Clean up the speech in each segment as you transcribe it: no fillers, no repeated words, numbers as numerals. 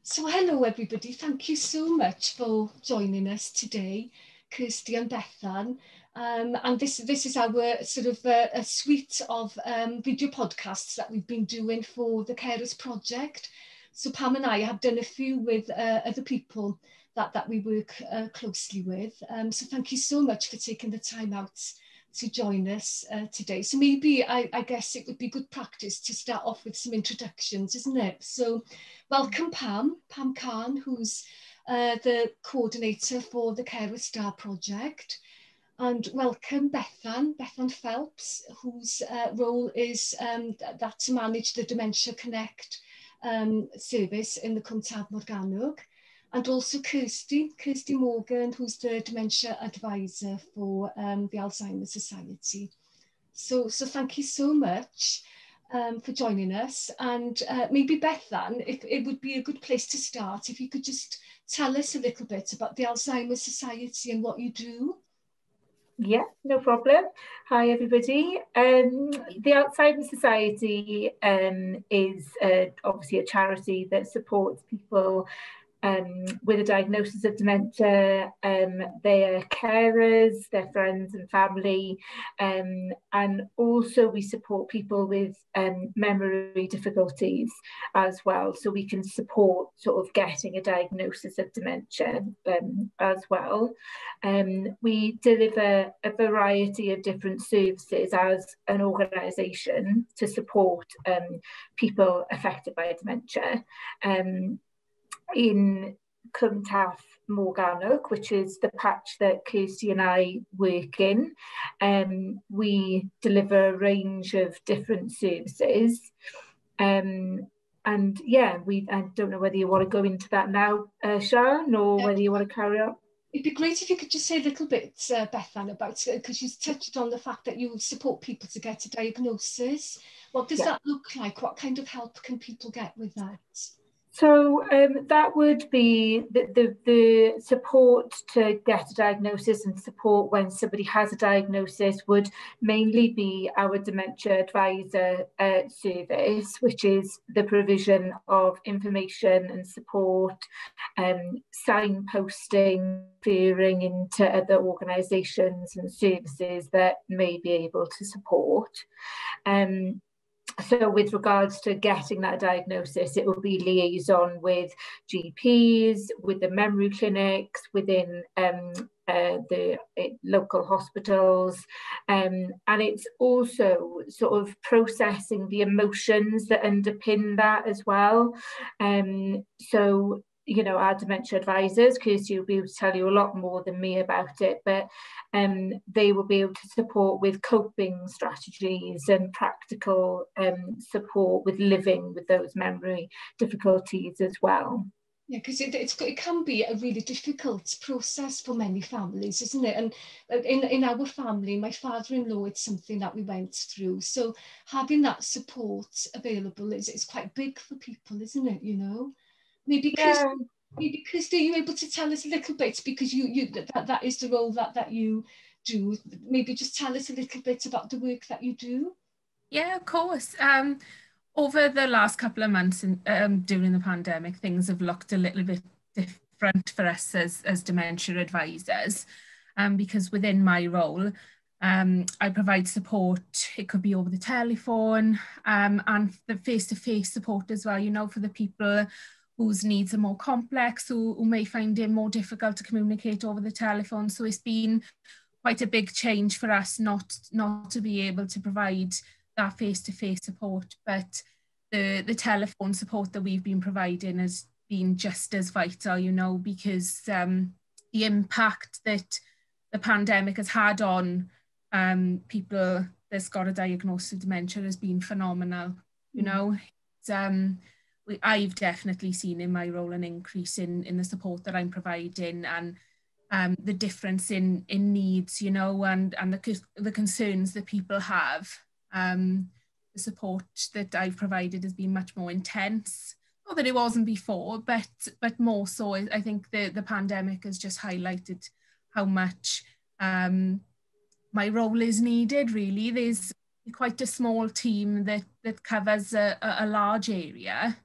So hello everybody, thank you so much for joining us today, Kirsty and Bethan. And this is our sort of a suite of video podcasts that we've been doing for the Carers Project. So Pam and I have done a few with other people that we work closely with. So thank you so much for taking the time out to join us today. So maybe I guess it would be good practice to start off with some introductions, isn't it? So welcome Pam Khan, who's the coordinator for the Carer Star project. And welcome Bethan Phelps, whose role is that to manage the Dementia Connect service in the Cyntaf Morgannwg. And also Kirsty Morgan, who's the Dementia Adviser for the Alzheimer Society. So thank you so much for joining us. And maybe Bethan, if it would be a good place to start, if you could just tell us a little bit about the Alzheimer Society and what you do. Yeah, no problem. Hi, everybody. The Alzheimer Society is obviously a charity that supports people with a diagnosis of dementia. They are carers, their friends and family, and also we support people with memory difficulties as well, so we can support sort of getting a diagnosis of dementia as well. We deliver a variety of different services as an organisation to support people affected by dementia. In Cyntaf Morgannwg, which is the patch that Kirsty and I work in, we deliver a range of different services. And yeah, I don't know whether you want to go into that now, Shian, or whether you want to carry on. It'd be great if you could just say a little bit, Bethan, about, because you touched on the fact that you support people to get a diagnosis. What does that look like? What kind of help can people get with that? So that would be the support to get a diagnosis, and support when somebody has a diagnosis would mainly be our Dementia Adviser service, which is the provision of information and support, signposting, referring into other organisations and services that may be able to support. So with regards to getting that diagnosis, it will be liaison with GPs, with the memory clinics, within the local hospitals, and it's also sort of processing the emotions that underpin that as well. So, you know, our dementia advisors, Kirsty will be able to tell you a lot more than me about it, but they will be able to support with coping strategies and practical support with living with those memory difficulties as well. Yeah, because it can be a really difficult process for many families, isn't it? And in our family, my father-in-law, it's something that we went through. So having that support available is quite big for people, isn't it? You know, maybe Kirsty, are you able to tell us a little bit, because that is the role that you do? Maybe just tell us a little bit about the work that you do. Yeah, of course. Over the last couple of months during the pandemic, things have looked a little bit different for us as dementia advisors, because within my role, I provide support. It could be over the telephone, and the face-to-face support as well, you know, for the people whose needs are more complex, who may find it more difficult to communicate over the telephone. So it's been quite a big change for us not to be able to provide that face-to-face support, but the telephone support that we've been providing has been just as vital, you know, because the impact that the pandemic has had on people that's got a diagnosis of dementia has been phenomenal. You know, I've definitely seen in my role an increase in the support that I'm providing, and the difference in needs, you know, and the concerns that people have. The support that I've provided has been much more intense. Not that it wasn't before, but more so. I think the pandemic has just highlighted how much my role is needed, really. There's quite a small team that covers a large area.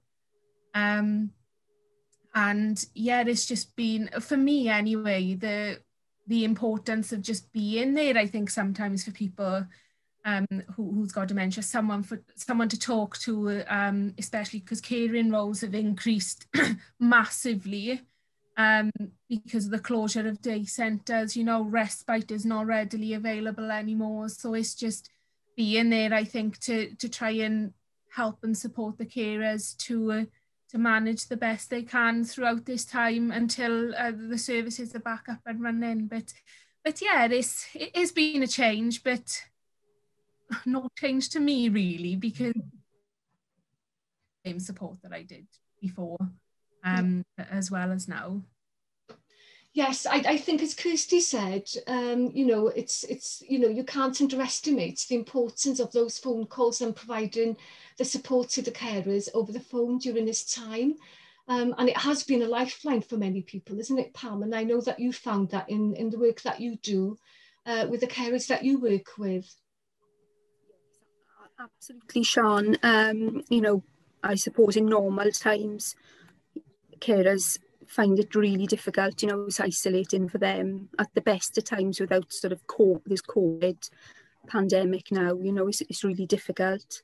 And yeah, it's just been, for me anyway, the importance of just being there, I think sometimes for people who's got dementia, someone to talk to, especially because caring roles have increased massively because of the closure of day centres. You know, respite is not readily available anymore, so it's just being there, I think, to try and help and support the carers to manage the best they can throughout this time until the services are back up and running. But yeah, it has been a change, but no change to me really, because same support that I did before, as well as now. Yes, I think as Kirsty said, you know, it's you know, you can't underestimate the importance of those phone calls and providing the support to the carers over the phone during this time. And it has been a lifeline for many people, isn't it, Pam? And I know that you found that in the work that you do with the carers that you work with. Absolutely, Sean. You know, I suppose in normal times, carers find it really difficult. You know, it's isolating for them at the best of times without sort of this COVID pandemic now. You know, it's really difficult.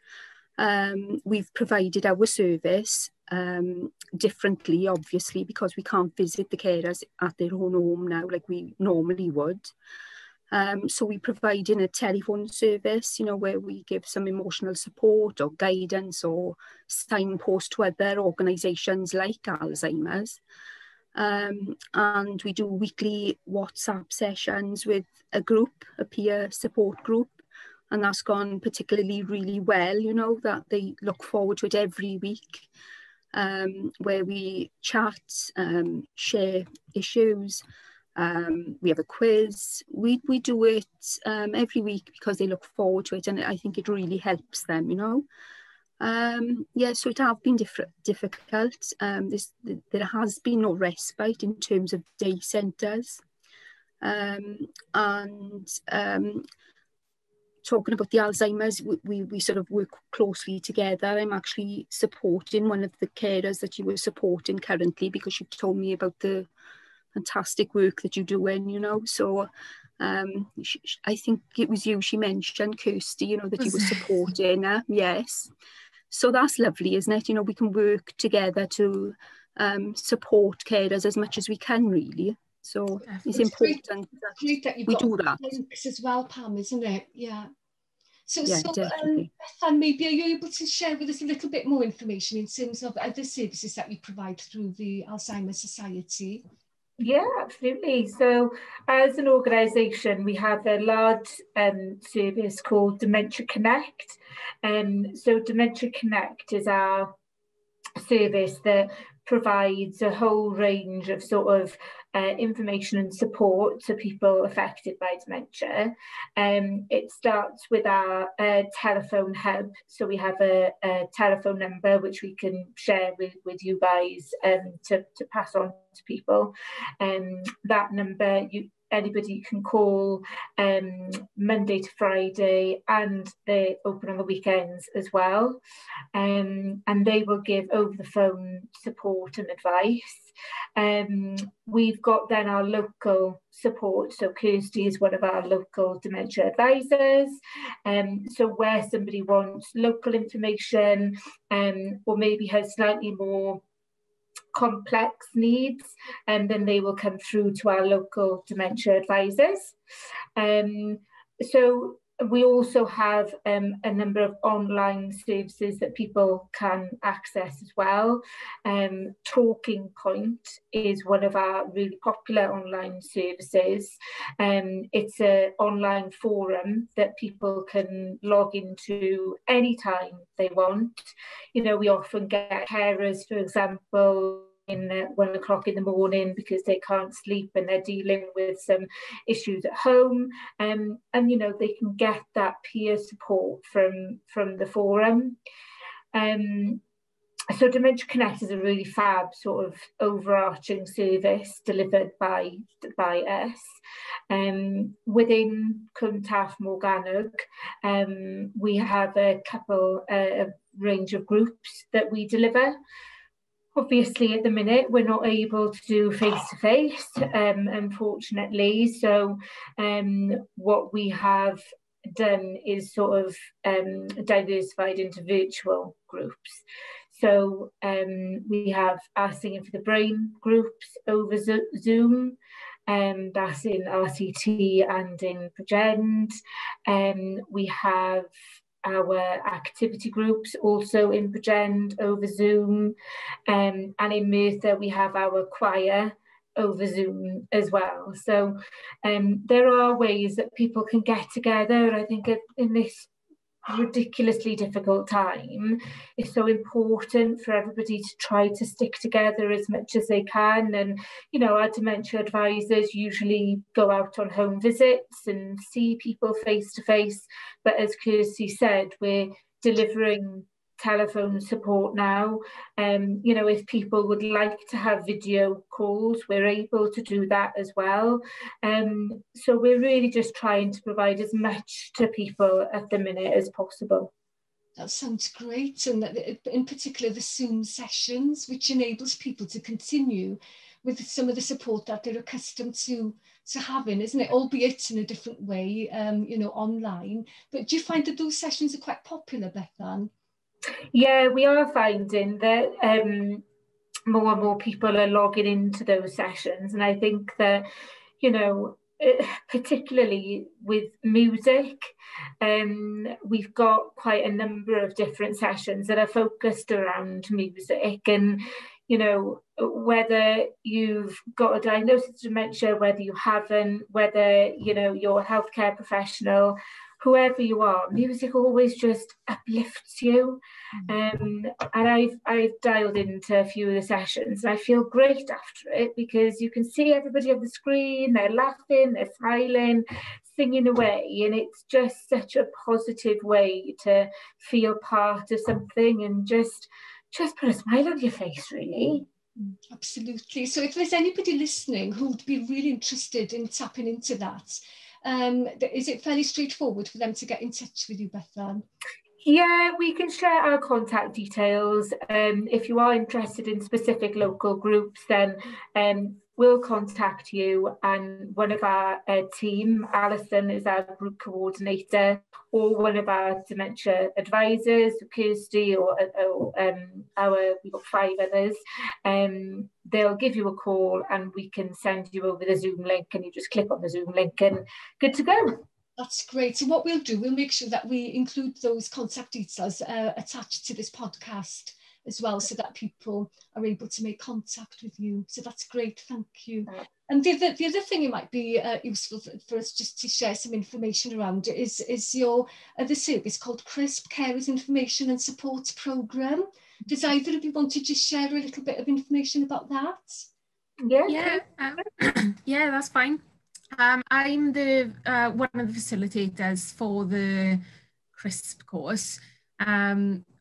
We've provided our service differently, obviously, because we can't visit the carers at their own home now like we normally would. So we provide in a telephone service, you know, where we give some emotional support or guidance or signpost to other organisations like Alzheimer's. And we do weekly WhatsApp sessions with a group, a peer support group, and that's gone particularly really well, you know, that they look forward to it every week, where we chat, share issues. We have a quiz. We do it every week because they look forward to it, and I think it really helps them, you know. Yeah, so it has been difficult. There has been no respite in terms of day centres. Talking about the Alzheimer's, we sort of work closely together. I'm actually supporting one of the carers that you were supporting currently, because you told me about the fantastic work that you're doing, you know. So I think it was you, she mentioned, Kirsty, you know, that you were supporting her. Yes. So that's lovely, isn't it? You know, we can work together to support carers as much as we can, really. So it's important that we do that. Links as well, Pam, isn't it? Yeah. So, yeah, definitely. Bethan, maybe are you able to share with us a little bit more information in terms of the services that you provide through the Alzheimer's Society? Yeah, absolutely. So as an organisation, we have a large service called Dementia Connect. So Dementia Connect is our service that provides a whole range of sort of information and support to people affected by dementia. It starts with our telephone hub. So we have a telephone number which we can share with you guys to pass on to people. That number, anybody can call Monday to Friday, and they open on the weekends as well. And they will give over the phone support and advice. We've got then our local support. So Kirsty is one of our local dementia advisors. So where somebody wants local information or maybe has slightly more complex needs, and then they will come through to our local dementia advisors. So we also have a number of online services that people can access as well. Talking Point is one of our really popular online services. It's an online forum that people can log into anytime they want. You know, we often get carers, for example, in 1 o'clock in the morning because they can't sleep and they're dealing with some issues at home, and you know, they can get that peer support from the forum. So Dementia Connect is a really fab sort of overarching service delivered by us. Within Cyntaf Morgannwg, we have a couple range of groups that we deliver. Obviously, at the minute, we're not able to do face-to-face, unfortunately. So what we have done is sort of diversified into virtual groups. So we have our Singing for the Brain groups over Zoom. That's in RCT and in Bridgend. We have our activity groups also in Bridgend over Zoom, and in Merthyr we have our choir over Zoom as well. So there are ways that people can get together. I think in this ridiculously difficult time, it's so important for everybody to try to stick together as much as they can. And you know, our dementia advisors usually go out on home visits and see people face to face, but as Kirsty said, we're delivering telephone support now. You know, if people would like to have video calls, we're able to do that as well. So we're really just trying to provide as much to people at the minute as possible. That sounds great, and in particular the Zoom sessions, which enables people to continue with some of the support that they're accustomed to having, isn't it? Albeit in a different way, you know, online. But do you find that those sessions are quite popular, Bethan? Yeah, we are finding that more and more people are logging into those sessions, and I think that, you know, particularly with music, we've got quite a number of different sessions that are focused around music. And you know, whether you've got a diagnosis of dementia, whether you haven't, whether, you know, you're a healthcare professional, whoever you are, music always just uplifts you. And I've dialed into a few of the sessions and I feel great after it, because you can see everybody on the screen, they're laughing, they're smiling, singing away, and it's just such a positive way to feel part of something and just put a smile on your face, really. Absolutely. So if there's anybody listening who'd be really interested in tapping into that, is it fairly straightforward for them to get in touch with you, Bethan? Yeah, we can share our contact details. If you are interested in specific local groups, then we'll contact you, and one of our team, Alison is our group coordinator, or one of our dementia advisors, Kirsty, or we've got 5 others. They'll give you a call and we can send you over the Zoom link, and you just click on the Zoom link and good to go. That's great. So what we'll do, we'll make sure that we include those contact details attached to this podcast as well, so that people are able to make contact with you. So that's great, thank you. And the other thing it might be useful for us just to share some information around is your other service called CRISP, Carers Information and Support Programme. Does either of you want to just share a little bit of information about that? Yeah, yeah, that's fine. I'm the one of the facilitators for the CRISP course,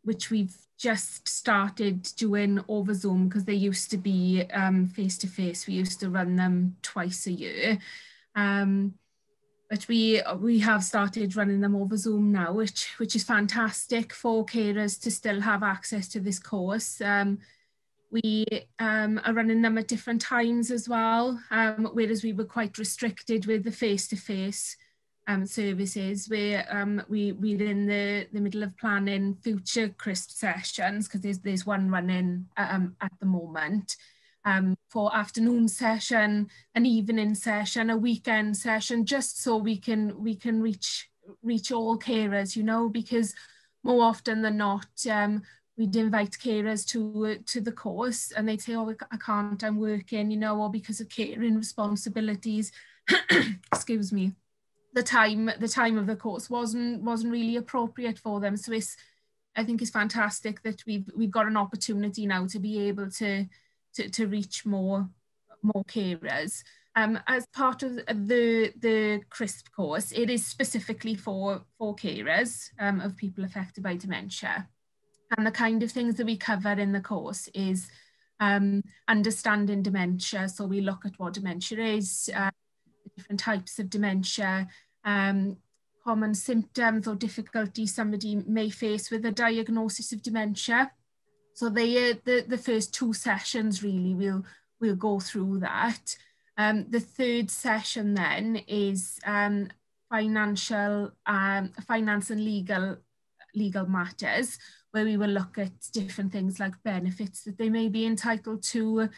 which we've just started doing over Zoom, because they used to be face-to-face. We used to run them twice a year, but we have started running them over Zoom now, which is fantastic for carers to still have access to this course. We are running them at different times as well, whereas we were quite restricted with the face-to-face services, where we're in the middle of planning future CRISP sessions, because there's one running at the moment, for afternoon session, an evening session, a weekend session, just so we can reach all carers, you know, because more often than not, we'd invite carers to the course and they'd say, oh, I can't, I'm working, you know, or because of caring responsibilities, excuse me, the time of the course wasn't really appropriate for them. So I think it's fantastic that we've got an opportunity now to be able to reach more carers. As part of the CRISP course, it is specifically for carers of people affected by dementia. And the kind of things that we cover in the course is understanding dementia. So we look at what dementia is, different types of dementia, common symptoms or difficulties somebody may face with a diagnosis of dementia. So the first 2 sessions really we'll go through that. The third session then is finance and legal matters, where we will look at different things like benefits that they may be entitled to,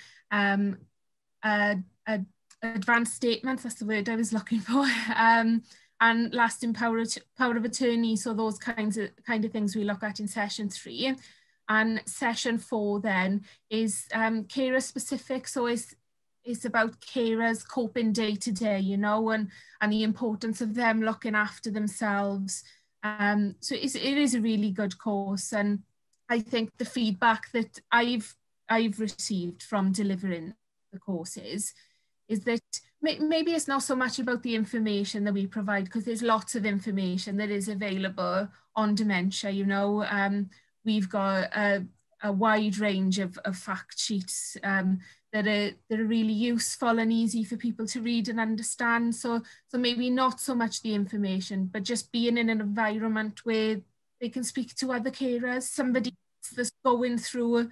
advanced statements, that's the word I was looking for, and lasting power of attorney. So those kind of things we look at in session 3. And session 4 then is carer specific. So it's about carers coping day to day, you know, and the importance of them looking after themselves. So it is a really good course, and I think the feedback that I've received from delivering the courses is that maybe it's not so much about the information that we provide, because there's lots of information that is available on dementia, you know. We've got a wide range of fact sheets that are really useful and easy for people to read and understand. So maybe not so much the information, but just being in an environment where they can speak to other carers, somebody that's going through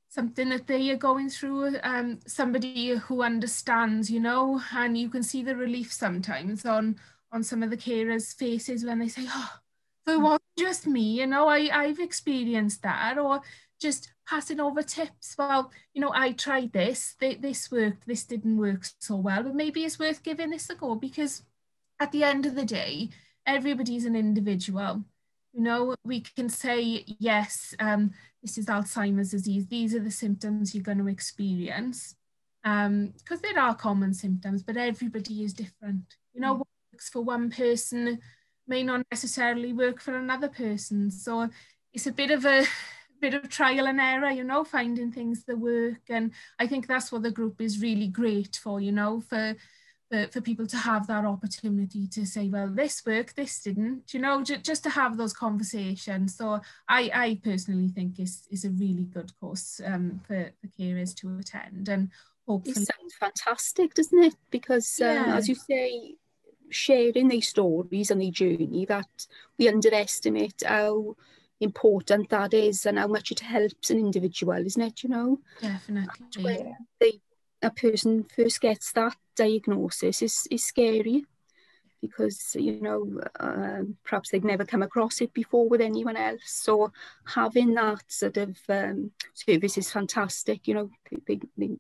something that they are going through, somebody who understands, you know, and you can see the relief sometimes on some of the carers' faces when they say, oh, so it wasn't just me, you know, I've experienced that. Or just passing over tips. Well, you know, I tried this worked, this didn't work so well, but maybe it's worth giving this a go, because at the end of the day, everybody's an individual. You know, we can say, yes, this is Alzheimer's disease, these are the symptoms you're going to experience, because there are common symptoms, but everybody is different. You know, what works for one person may not necessarily work for another person. So it's a bit of trial and error, you know, finding things that work. And I think that's what the group is really great for, you know, for people to have that opportunity to say, well, this worked, this didn't, you know, just to have those conversations. So I personally think is a really good course for carers to attend. And hopefully... It sounds fantastic, doesn't it? Because as you say, sharing their stories and their journey, that we underestimate how important that is and how much it helps an individual, isn't it, you know? Definitely. When a person first gets that diagnosis is scary, because, you know, perhaps they've never come across it before with anyone else. So having that sort of service is fantastic, you know. The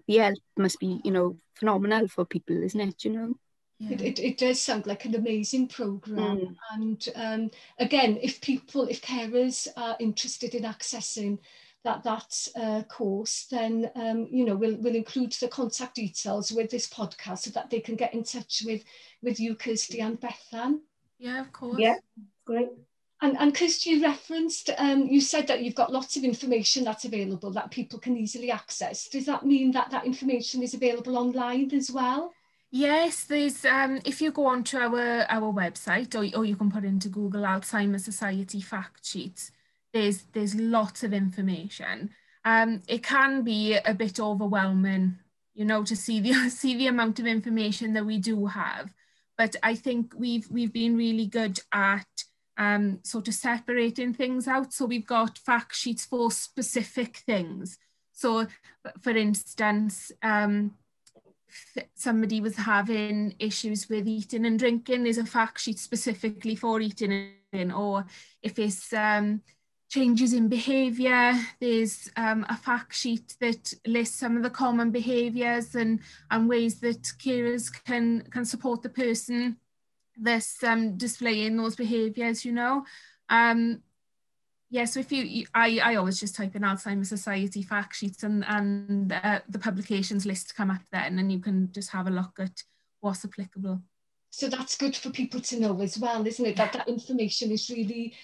help must be, you know, phenomenal for people, isn't it, you know? Yeah. It does sound like an amazing programme. And again, if carers are interested in accessing that course, then you know, we'll include the contact details with this podcast so that they can get in touch with you, Kirsty and Bethan. Yeah, of course. Yeah, great. And Kirsty, you referenced, you said that you've got lots of information that's available that people can easily access. Does that mean that information is available online as well? Yes, there's if you go onto our website, or you can put into Google Alzheimer Society fact sheets, there's lots of information. It can be a bit overwhelming, you know, to see the amount of information that we do have. But I think we've been really good at sort of separating things out. So we've got fact sheets for specific things. So, for instance, somebody was having issues with eating and drinking, there's a fact sheet specifically for eating and drinking. Or if it's changes in behaviour, there's a fact sheet that lists some of the common behaviours and ways that carers can support the person that's displaying those behaviours, you know. Yeah, so I always just type in Alzheimer Society fact sheets and the publications list come up then, and you can just have a look at what's applicable. So that's good for people to know as well, isn't it? That information is really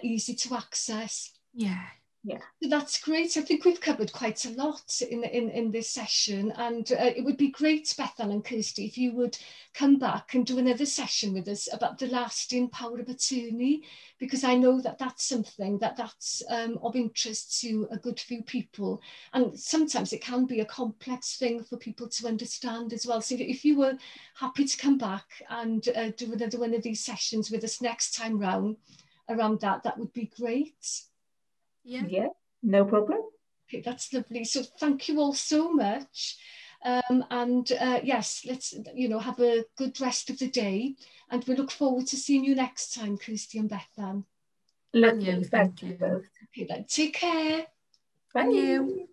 easy to access. Yeah. Yeah, that's great. I think we've covered quite a lot in this session, and it would be great, Bethan and Kirsty, if you would come back and do another session with us about the lasting power of attorney, because I know that that's something that's of interest to a good few people, and sometimes it can be a complex thing for people to understand as well. So if you were happy to come back and do another one of these sessions with us next time round around that would be great. Yeah, no problem. Okay, that's lovely. So thank you all so much. And yes, let's, have a good rest of the day. And we look forward to seeing you next time, Kirsty and Bethan. Lovely. Thank you both. Okay, then take care. Bye. And you.